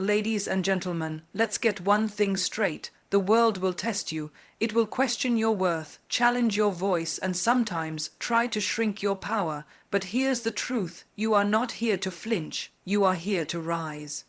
Ladies and gentlemen, let's get one thing straight. The world will test you. It will question your worth, challenge your voice, and sometimes try to shrink your power. But here's the truth. You are not here to flinch. You are here to rise.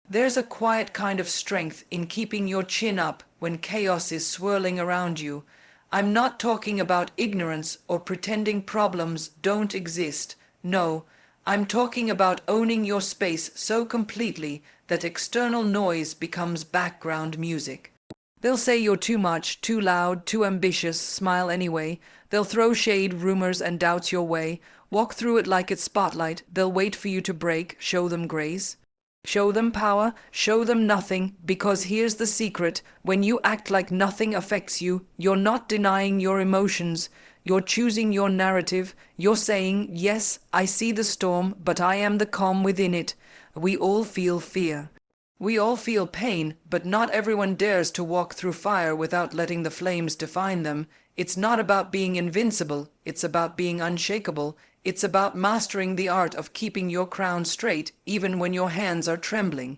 There's a quiet kind of strength in keeping your chin up when chaos is swirling around you. I'm not talking about ignorance or pretending problems don't exist. No, I'm talking about owning your space so completely that external noise becomes background music. They'll say you're too much, too loud, too ambitious, smile anyway. They'll throw shade, rumors, and doubts your way. Walk through it like it's spotlight. They'll wait for you to break, show them grace. Show them power, show them nothing, because here's the secret. When you act like nothing affects you, you're not denying your emotions. You're choosing your narrative. You're saying, yes, I see the storm, but I am the calm within it. We all feel fear. We all feel pain, but not everyone dares to walk through fire without letting the flames define them. It's not about being invincible. It's about being unshakable. It's about mastering the art of keeping your crown straight even when your hands are trembling.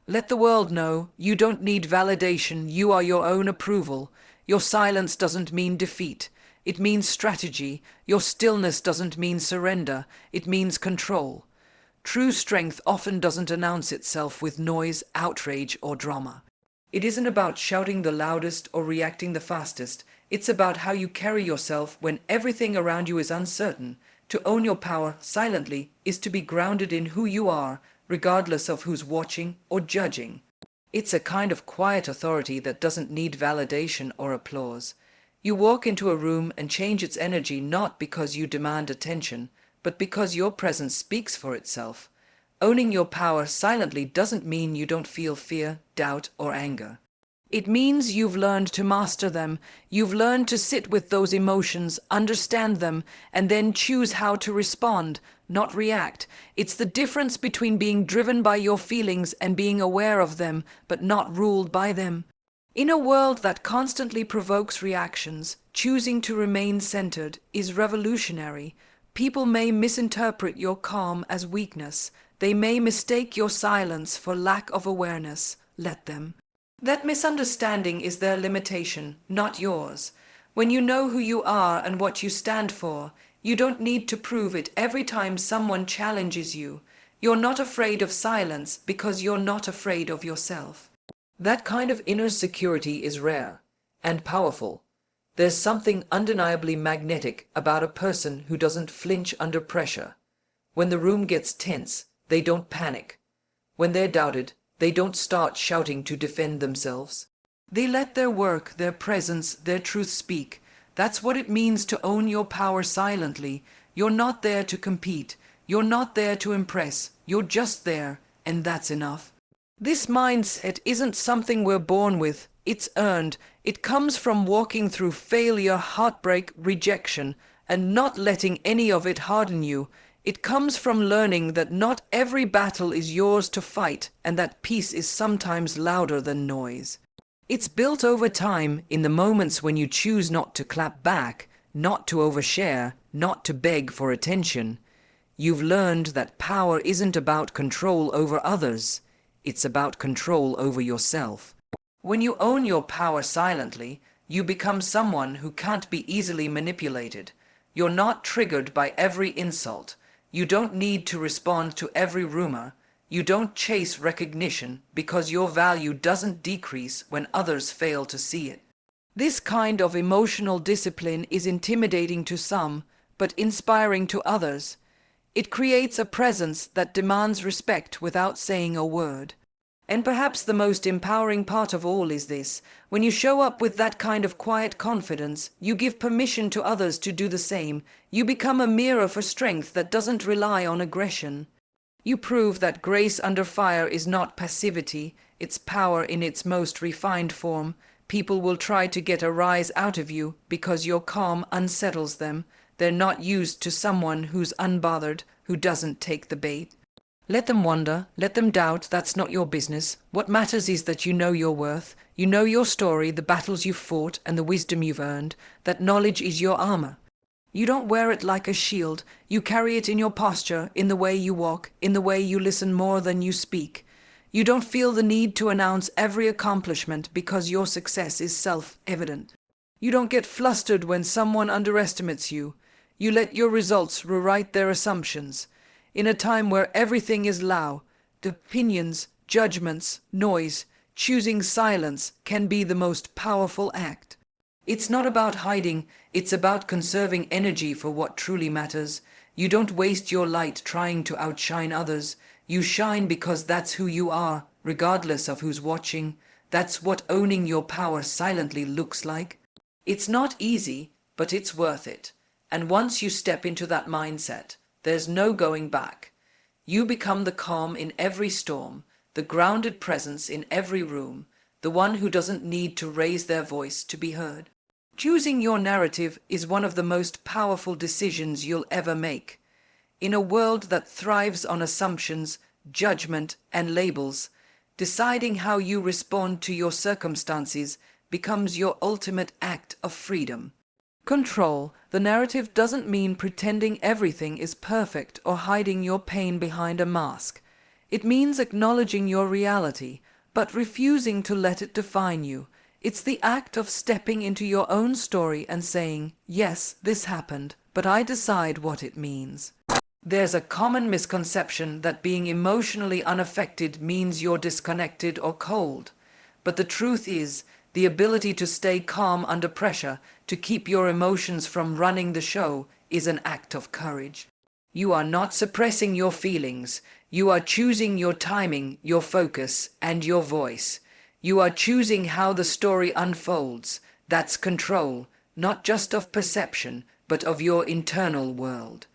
Let the world know you don't need validation. You are your own approval. Your silence doesn't mean defeat. It means strategy. Your stillness doesn't mean surrender. It means control. True strength often doesn't announce itself with noise, outrage, or drama. It isn't about shouting the loudest or reacting the fastest. It's about how you carry yourself when everything around you is uncertain. To own your power silently is to be grounded in who you are, regardless of who's watching or judging. It's a kind of quiet authority that doesn't need validation or applause. You walk into a room and change its energy not because you demand attention, but because your presence speaks for itself. Owning your power silently doesn't mean you don't feel fear, doubt, or anger. It means you've learned to master them. You've learned to sit with those emotions, understand them, and then choose how to respond, not react. It's the difference between being driven by your feelings and being aware of them, but not ruled by them. In a world that constantly provokes reactions, choosing to remain centered is revolutionary. People may misinterpret your calm as weakness. They may mistake your silence for lack of awareness. Let them. That misunderstanding is their limitation, not yours. When you know who you are and what you stand for, you don't need to prove it every time someone challenges you. You're not afraid of silence because you're not afraid of yourself. That kind of inner security is rare and powerful. There's something undeniably magnetic about a person who doesn't flinch under pressure. When the room gets tense, they don't panic. When they're doubted, they don't start shouting to defend themselves. They let their work, their presence, their truth speak. That's what it means to own your power silently. You're not there to compete. You're not there to impress. You're just there, and that's enough. This mindset isn't something we're born with. It's earned. It comes from walking through failure, heartbreak, rejection, and not letting any of it harden you. It comes from learning that not every battle is yours to fight, and that peace is sometimes louder than noise. It's built over time in the moments when you choose not to clap back, not to overshare, not to beg for attention. You've learned that power isn't about control over others. It's about control over yourself. When you own your power silently, you become someone who can't be easily manipulated. You're not triggered by every insult. You don't need to respond to every rumor. You don't chase recognition because your value doesn't decrease when others fail to see it. This kind of emotional discipline is intimidating to some, but inspiring to others. It creates a presence that demands respect without saying a word. And perhaps the most empowering part of all is this: when you show up with that kind of quiet confidence, you give permission to others to do the same. You become a mirror for strength that doesn't rely on aggression. You prove that grace under fire is not passivity, it's power in its most refined form. People will try to get a rise out of you because your calm unsettles them. They're not used to someone who's unbothered, who doesn't take the bait. Let them wonder, let them doubt, that's not your business. What matters is that you know your worth, you know your story, the battles you've fought, and the wisdom you've earned. That knowledge is your armor. You don't wear it like a shield, you carry it in your posture, in the way you walk, in the way you listen more than you speak. You don't feel the need to announce every accomplishment because your success is self-evident. You don't get flustered when someone underestimates you. You let your results rewrite their assumptions. In a time where everything is loud, opinions, judgments, noise, choosing silence can be the most powerful act. It's not about hiding, it's about conserving energy for what truly matters. You don't waste your light trying to outshine others. You shine because that's who you are, regardless of who's watching. That's what owning your power silently looks like. It's not easy, but it's worth it. And once you step into that mindset, there's no going back. You become the calm in every storm, the grounded presence in every room, the one who doesn't need to raise their voice to be heard. Choosing your narrative is one of the most powerful decisions you'll ever make. In a world that thrives on assumptions, judgment, and labels, deciding how you respond to your circumstances becomes your ultimate act of freedom. Control the narrative doesn't mean pretending everything is perfect or hiding your pain behind a mask. It means acknowledging your reality, but refusing to let it define you. It's the act of stepping into your own story and saying, yes, this happened, but I decide what it means. There's a common misconception that being emotionally unaffected means you're disconnected or cold. But the truth is, the ability to stay calm under pressure, to keep your emotions from running the show, is an act of courage. You are not suppressing your feelings. You are choosing your timing, your focus, and your voice. You are choosing how the story unfolds. That's control, not just of perception, but of your internal world.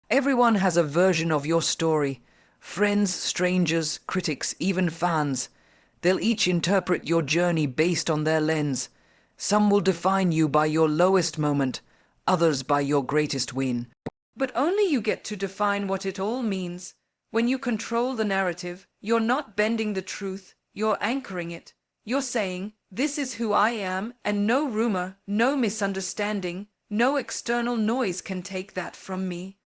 Everyone has a version of your story. Friends, strangers, critics, even fans. They'll each interpret your journey based on their lens. Some will define you by your lowest moment, others by your greatest win. But only you get to define what it all means. When you control the narrative, you're not bending the truth, you're anchoring it. You're saying, this is who I am, and no rumor, no misunderstanding, no external noise can take that from me.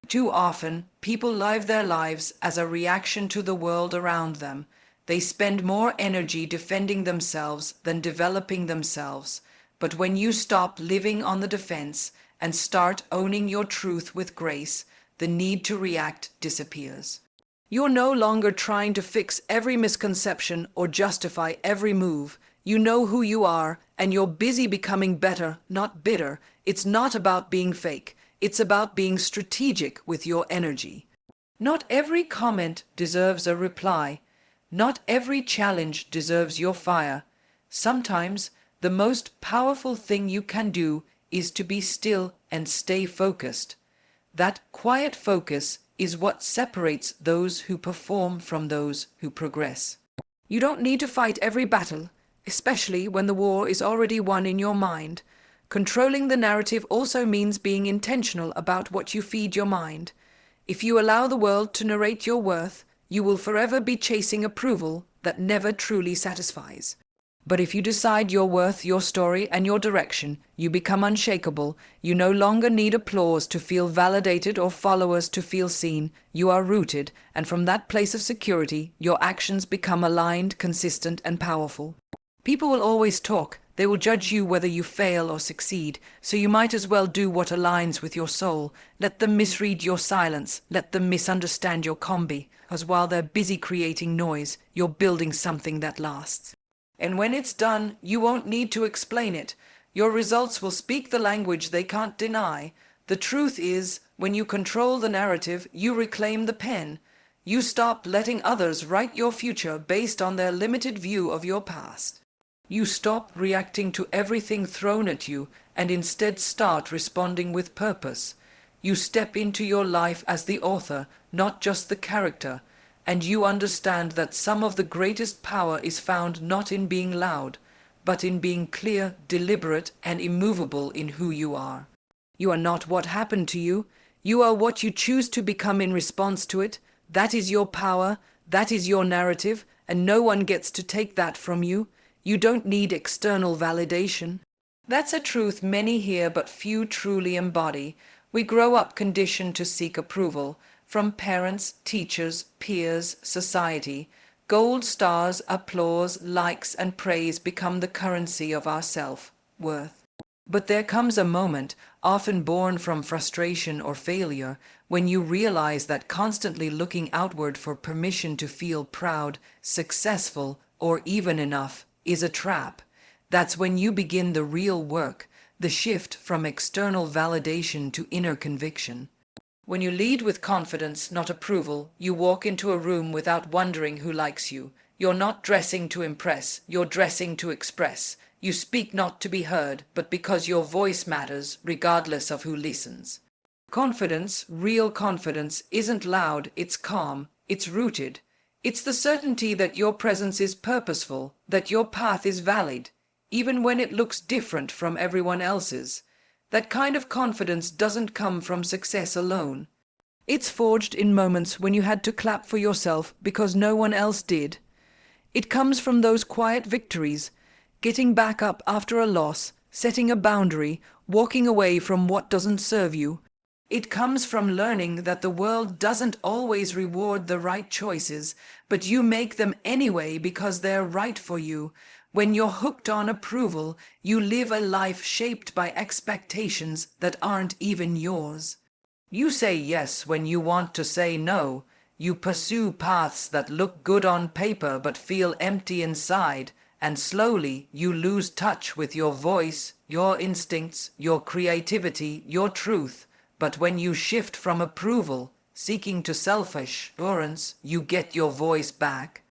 Too often, people live their lives as a reaction to the world around them. They spend more energy defending themselves than developing themselves. But when you stop living on the defense and start owning your truth with grace, the need to react disappears. You're no longer trying to fix every misconception or justify every move. You know who you are, and you're busy becoming better, not bitter. It's not about being fake. It's about being strategic with your energy. Not every comment deserves a reply. Not every challenge deserves your fire. Sometimes the most powerful thing you can do is to be still and stay focused. That quiet focus is what separates those who perform from those who progress. You don't need to fight every battle, especially when the war is already won in your mind. Controlling the narrative also means being intentional about what you feed your mind. If you allow the world to narrate your worth, you will forever be chasing approval that never truly satisfies. But if you decide your worth, your story, and your direction, you become unshakable. You no longer need applause to feel validated or followers to feel seen. You are rooted, and from that place of security, your actions become aligned, consistent, and powerful. People will always talk. They will judge you whether you fail or succeed, so you might as well do what aligns with your soul. Let them misread your silence. Let them misunderstand your combi, as while they're busy creating noise, you're building something that lasts. And when it's done, you won't need to explain it. Your results will speak the language they can't deny. The truth is, when you control the narrative, you reclaim the pen. You stop letting others write your future based on their limited view of your past. You stop reacting to everything thrown at you and instead start responding with purpose. You step into your life as the author, not just the character. And you understand that some of the greatest power is found not in being loud, but in being clear, deliberate, and immovable in who you are. You are not what happened to you. You are what you choose to become in response to it. That is your power. That is your narrative, and no one gets to take that from you. You don't need external validation. That's a truth many hear but few truly embody. We grow up conditioned to seek approval from parents, teachers, peers, society. Gold stars, applause, likes, and praise become the currency of our self-worth. But there comes a moment, often born from frustration or failure, when you realize that constantly looking outward for permission to feel proud, successful, or even enough is a trap. That's when you begin the real work, the shift from external validation to inner conviction. When you lead with confidence, not approval, you walk into a room without wondering who likes you. You're not dressing to impress, you're dressing to express. You speak not to be heard, but because your voice matters, regardless of who listens. Confidence, real confidence, isn't loud, it's calm, it's rooted. It's the certainty that your presence is purposeful, that your path is valid, even when it looks different from everyone else's. That kind of confidence doesn't come from success alone. It's forged in moments when you had to clap for yourself because no one else did. It comes from those quiet victories, getting back up after a loss, setting a boundary, walking away from what doesn't serve you. It comes from learning that the world doesn't always reward the right choices, but you make them anyway because they're right for you. When you're hooked on approval, you live a life shaped by expectations that aren't even yours. You say yes when you want to say no. You pursue paths that look good on paper but feel empty inside, and slowly you lose touch with your voice, your instincts, your creativity, your truth. But when you shift from approval, seeking to selfish assurance, you get your voice back.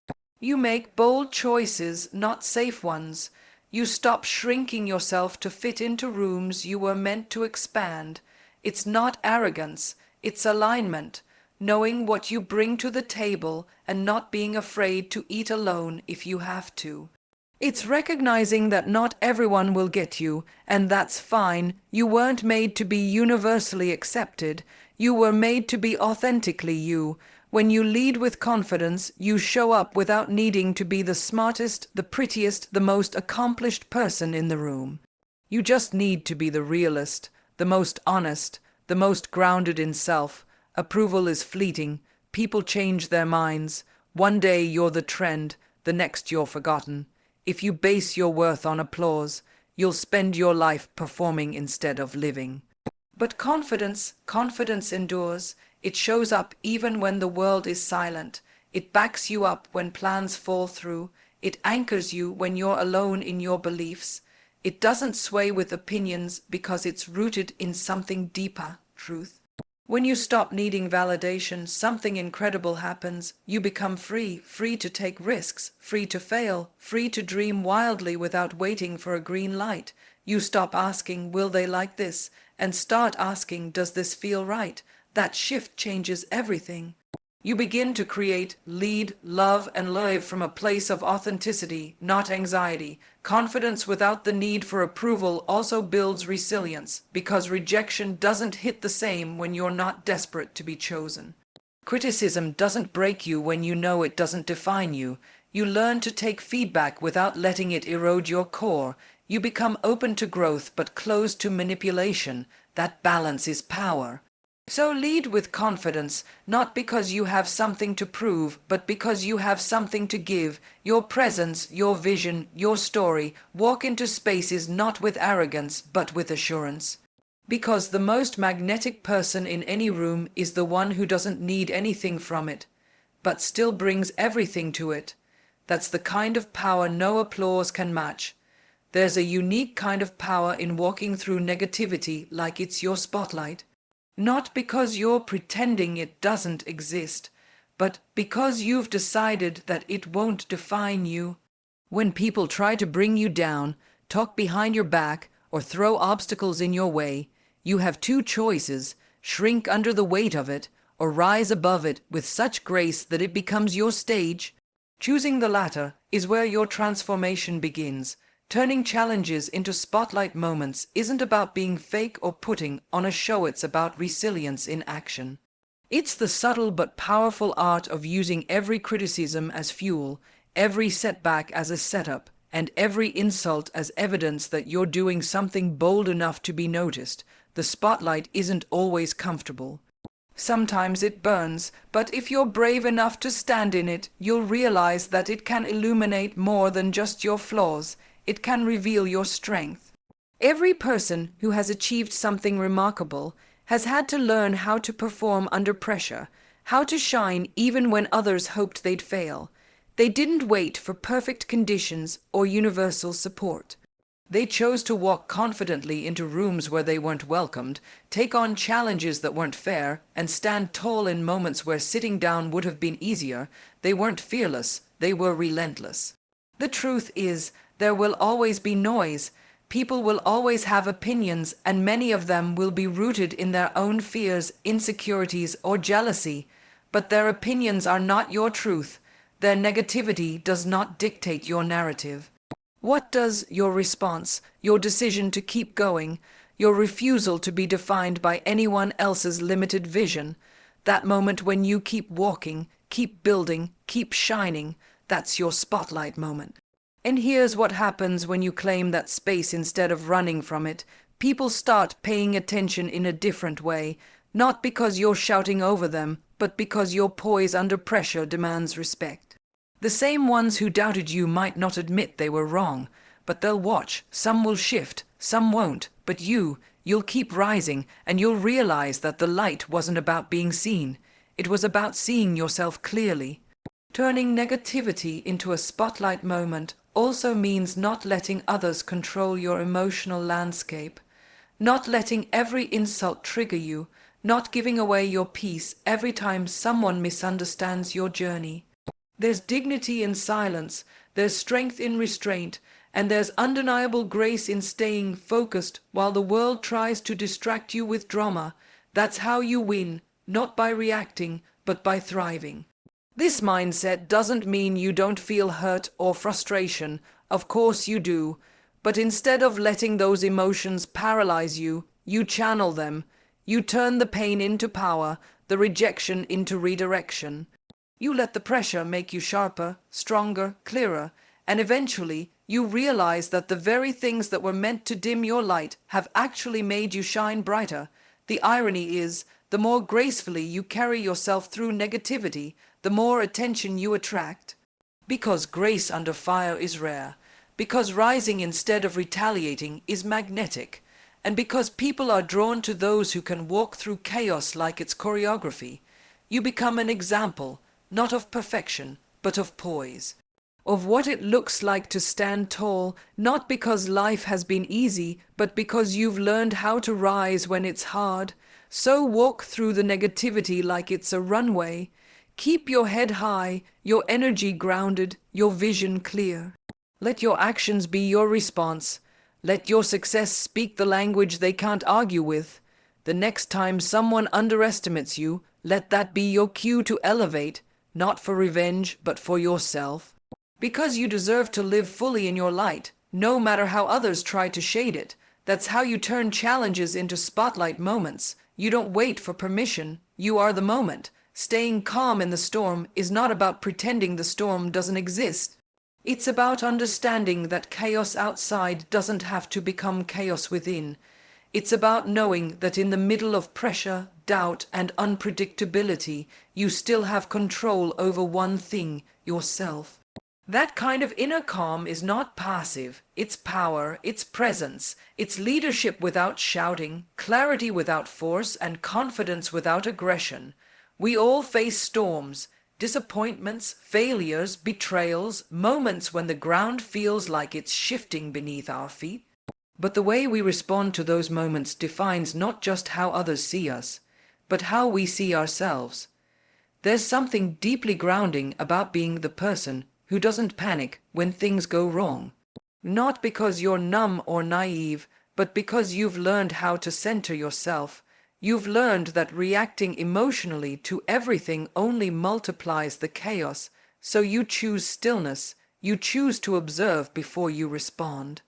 You make bold choices, not safe ones. You stop shrinking yourself to fit into rooms you were meant to expand. It's not arrogance, it's alignment, knowing what you bring to the table and not being afraid to eat alone if you have to. It's recognizing that not everyone will get you, and that's fine. You weren't made to be universally accepted. You were made to be authentically you. When you lead with confidence, you show up without needing to be the smartest, the prettiest, the most accomplished person in the room. You just need to be the realest, the most honest, the most grounded in self. Approval is fleeting. People change their minds. One day you're the trend, the next you're forgotten. If you base your worth on applause, you'll spend your life performing instead of living. But confidence endures. It shows up even when the world is silent. It backs you up when plans fall through. It anchors you when you're alone in your beliefs. It doesn't sway with opinions because it's rooted in something deeper, truth. When you stop needing validation, something incredible happens. You become free, free to take risks, free to fail, free to dream wildly without waiting for a green light. You stop asking, will they like this? And start asking, does this feel right? That shift changes everything. You begin to create, lead, love, and live from a place of authenticity, not anxiety. Confidence without the need for approval also builds resilience, because rejection doesn't hit the same when you're not desperate to be chosen. Criticism doesn't break you when you know it doesn't define you. You learn to take feedback without letting it erode your core. You become open to growth but closed to manipulation. That balance is power. So lead with confidence, not because you have something to prove, but because you have something to give. Your presence, your vision, your story. Walk into spaces not with arrogance, but with assurance. Because the most magnetic person in any room is the one who doesn't need anything from it, but still brings everything to it. That's the kind of power no applause can match. There's a unique kind of power in walking through negativity like it's your spotlight. Not because you're pretending it doesn't exist, but because you've decided that it won't define you. When people try to bring you down, talk behind your back, or throw obstacles in your way, you have two choices: shrink under the weight of it, or rise above it with such grace that it becomes your stage. Choosing the latter is where your transformation begins. Turning challenges into spotlight moments isn't about being fake or putting on a show, it's about resilience in action. It's the subtle but powerful art of using every criticism as fuel, every setback as a setup, and every insult as evidence that you're doing something bold enough to be noticed. The spotlight isn't always comfortable. Sometimes it burns, but if you're brave enough to stand in it, you'll realize that it can illuminate more than just your flaws. It can reveal your strength. Every person who has achieved something remarkable has had to learn how to perform under pressure, how to shine even when others hoped they'd fail. They didn't wait for perfect conditions or universal support. They chose to walk confidently into rooms where they weren't welcomed, take on challenges that weren't fair, and stand tall in moments where sitting down would have been easier. They weren't fearless, they were relentless. The truth is, there will always be noise. People will always have opinions, and many of them will be rooted in their own fears, insecurities, or jealousy. But their opinions are not your truth. Their negativity does not dictate your narrative. What does your response, your decision to keep going, your refusal to be defined by anyone else's limited vision, that moment when you keep walking, keep building, keep shining, that's your spotlight moment. And here's what happens when you claim that space instead of running from it. People start paying attention in a different way, not because you're shouting over them, but because your poise under pressure demands respect. The same ones who doubted you might not admit they were wrong, but they'll watch. Some will shift, some won't, but you'll keep rising, and you'll realize that the light wasn't about being seen. It was about seeing yourself clearly. Turning negativity into a spotlight moment also means not letting others control your emotional landscape, not letting every insult trigger you, not giving away your peace every time someone misunderstands your journey. There's dignity in silence, there's strength in restraint, and there's undeniable grace in staying focused while the world tries to distract you with drama. That's how you win, not by reacting, but by thriving. This mindset doesn't mean you don't feel hurt or frustration. Of course you do. But instead of letting those emotions paralyze you, you channel them. You turn the pain into power, the rejection into redirection. You let the pressure make you sharper, stronger, clearer, and eventually you realize that the very things that were meant to dim your light have actually made you shine brighter. The irony is, the more gracefully you carry yourself through negativity, the more attention you attract. Because grace under fire is rare, because rising instead of retaliating is magnetic, and because people are drawn to those who can walk through chaos like it's choreography, you become an example, not of perfection, but of poise. Of what it looks like to stand tall, not because life has been easy, but because you've learned how to rise when it's hard. So walk through the negativity like it's a runway. Keep your head high, your energy grounded, your vision clear. Let your actions be your response. Let your success speak the language they can't argue with. The next time someone underestimates you, let that be your cue to elevate, not for revenge, but for yourself. Because you deserve to live fully in your light, no matter how others try to shade it. That's how you turn challenges into spotlight moments. You don't wait for permission, you are the moment. Staying calm in the storm is not about pretending the storm doesn't exist. It's about understanding that chaos outside doesn't have to become chaos within. It's about knowing that in the middle of pressure, doubt, and unpredictability, you still have control over one thing, yourself. That kind of inner calm is not passive. It's power, it's presence, it's leadership without shouting, clarity without force, and confidence without aggression. We all face storms, disappointments, failures, betrayals, moments when the ground feels like it's shifting beneath our feet. But the way we respond to those moments defines not just how others see us, but how we see ourselves. There's something deeply grounding about being the person who doesn't panic when things go wrong. Not because you're numb or naive, but because you've learned how to center yourself. You've learned that reacting emotionally to everything only multiplies the chaos, so you choose stillness. You choose to observe before you respond.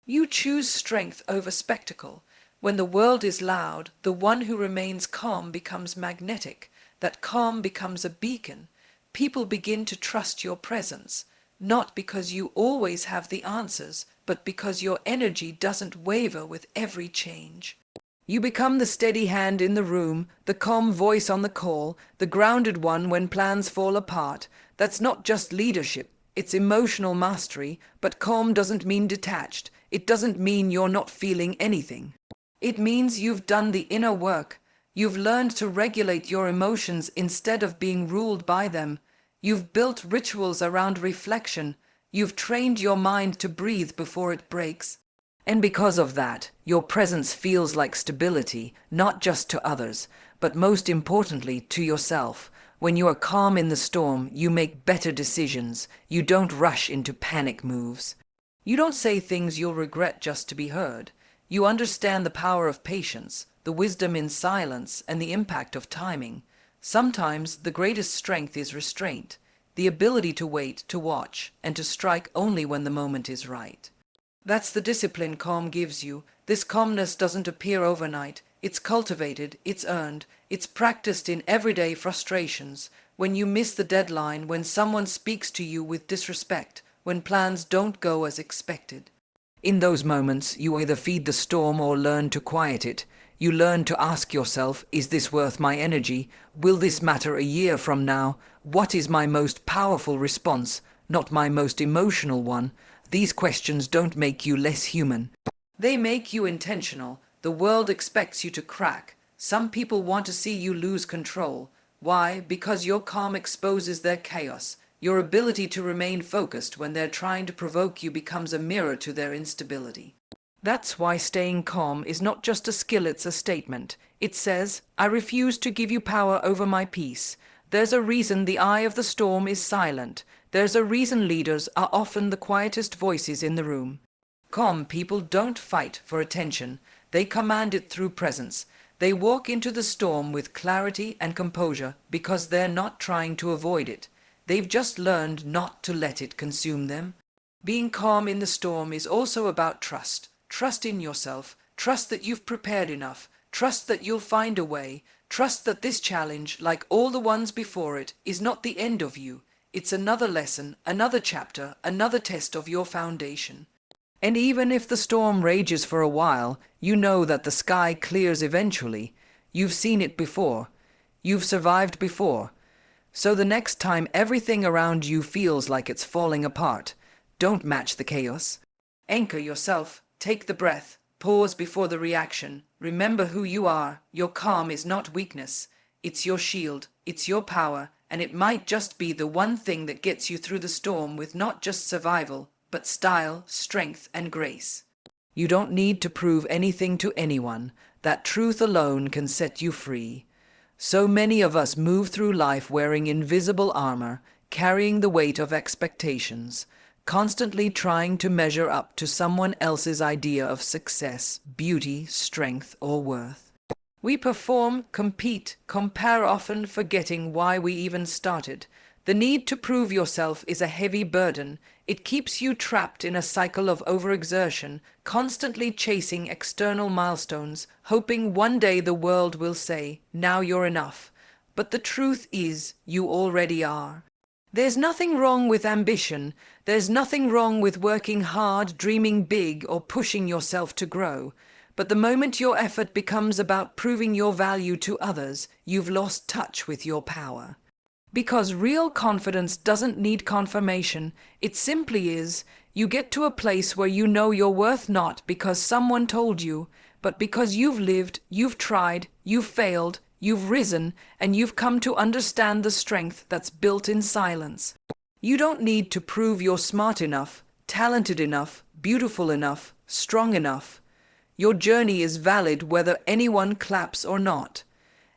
You choose strength over spectacle. When the world is loud, the one who remains calm becomes magnetic. That calm becomes a beacon. People begin to trust your presence, not because you always have the answers, but because your energy doesn't waver with every change. You become the steady hand in the room, the calm voice on the call, the grounded one when plans fall apart. That's not just leadership, it's emotional mastery, but calm doesn't mean detached. It doesn't mean you're not feeling anything. It means you've done the inner work. You've learned to regulate your emotions instead of being ruled by them. You've built rituals around reflection. You've trained your mind to breathe before it breaks. And because of that, your presence feels like stability, not just to others, but most importantly to yourself. When you are calm in the storm, you make better decisions. You don't rush into panic moves. You don't say things you'll regret just to be heard. You understand the power of patience, the wisdom in silence, and the impact of timing. Sometimes the greatest strength is restraint, the ability to wait, to watch, and to strike only when the moment is right. That's the discipline calm gives you. This calmness doesn't appear overnight. It's cultivated, it's earned, it's practiced in everyday frustrations. When you miss the deadline, when someone speaks to you with disrespect, when plans don't go as expected. In those moments, you either feed the storm or learn to quiet it. You learn to ask yourself, is this worth my energy? Will this matter a year from now? What is my most powerful response, not my most emotional one? These questions don't make you less human. They make you intentional. The world expects you to crack. Some people want to see you lose control. Why? Because your calm exposes their chaos. Your ability to remain focused when they're trying to provoke you becomes a mirror to their instability. That's why staying calm is not just a skill, it's a statement. It says, I refuse to give you power over my peace. There's a reason the eye of the storm is silent. There's a reason leaders are often the quietest voices in the room. Calm people don't fight for attention. They command it through presence. They walk into the storm with clarity and composure because they're not trying to avoid it. They've just learned not to let it consume them. Being calm in the storm is also about trust. Trust in yourself. Trust that you've prepared enough. Trust that you'll find a way. Trust that this challenge, like all the ones before it, is not the end of you. It's another lesson, another chapter, another test of your foundation. And even if the storm rages for a while, you know that the sky clears eventually. You've seen it before. You've survived before. So the next time everything around you feels like it's falling apart, don't match the chaos. Anchor yourself, take the breath, pause before the reaction. Remember who you are. Your calm is not weakness. It's your shield, it's your power, and it might just be the one thing that gets you through the storm with not just survival, but style, strength, and grace. You don't need to prove anything to anyone. That truth alone can set you free. So many of us move through life wearing invisible armor, carrying the weight of expectations, constantly trying to measure up to someone else's idea of success, beauty, strength, or worth. We perform, compete, compare, often forgetting why we even started. The need to prove yourself is a heavy burden. It keeps you trapped in a cycle of overexertion, constantly chasing external milestones, hoping one day the world will say, now you're enough. But the truth is, you already are. There's nothing wrong with ambition. There's nothing wrong with working hard, dreaming big, or pushing yourself to grow. But the moment your effort becomes about proving your value to others, you've lost touch with your power. Because real confidence doesn't need confirmation. It simply is. You get to a place where you know your worth not because someone told you, but because you've lived, you've tried, you've failed, you've risen, and you've come to understand the strength that's built in silence. You don't need to prove you're smart enough, talented enough, beautiful enough, strong enough. Your journey is valid whether anyone claps or not.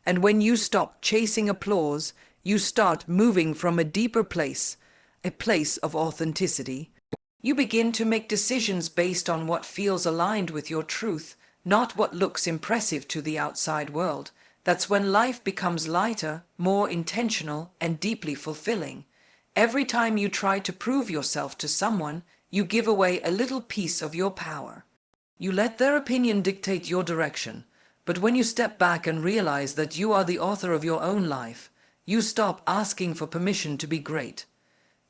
And when you stop chasing applause, you start moving from a deeper place, a place of authenticity. You begin to make decisions based on what feels aligned with your truth, not what looks impressive to the outside world. That's when life becomes lighter, more intentional, and deeply fulfilling. Every time you try to prove yourself to someone, you give away a little piece of your power. You let their opinion dictate your direction. But when you step back and realize that you are the author of your own life, you stop asking for permission to be great.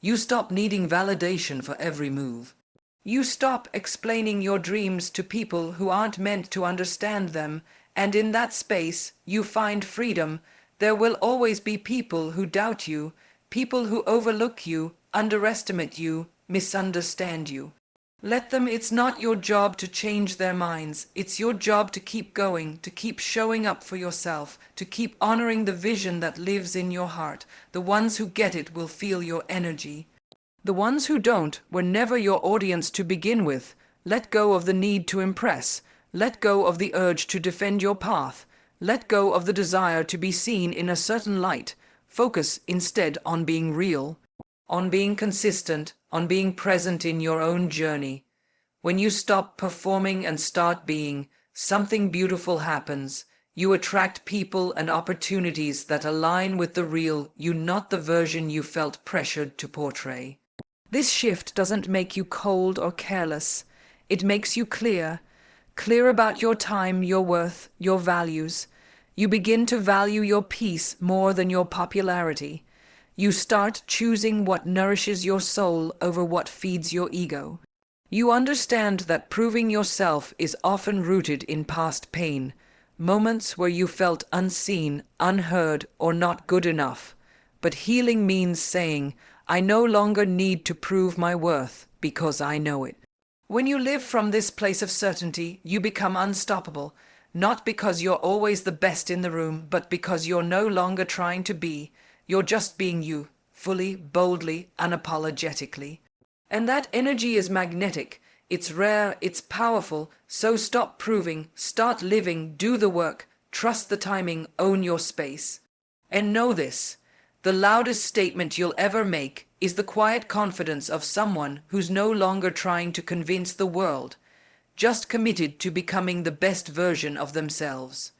You stop needing validation for every move. You stop explaining your dreams to people who aren't meant to understand them, And in that space, you find freedom. There will always be people who doubt you, people who overlook you, underestimate you, misunderstand you. Let them. It's not your job to change their minds. It's your job to keep going, to keep showing up for yourself, to keep honoring the vision that lives in your heart. The ones who get it will feel your energy. The ones who don't were never your audience to begin with. Let go of the need to impress. Let go of the urge to defend your path. Let go of the desire to be seen in a certain light. Focus instead on being real, on being consistent, on being present in your own journey. When you stop performing and start being, something beautiful happens. You attract people and opportunities that align with the real you, not the version you felt pressured to portray. This shift doesn't make you cold or careless. It makes you clear, clear about your time, your worth, your values. You begin to value your peace more than your popularity. You start choosing what nourishes your soul over what feeds your ego. You understand that proving yourself is often rooted in past pain, moments where you felt unseen, unheard, or not good enough. But healing means saying, I no longer need to prove my worth because I know it. When you live from this place of certainty, you become unstoppable, not because you're always the best in the room, but because you're no longer trying to be. You're just being you, fully, boldly, unapologetically. And that energy is magnetic. It's rare, it's powerful. So stop proving, start living, do the work, trust the timing, own your space. And know this, the loudest statement you'll ever make is the quiet confidence of someone who's no longer trying to convince the world, just committed to becoming the best version of themselves.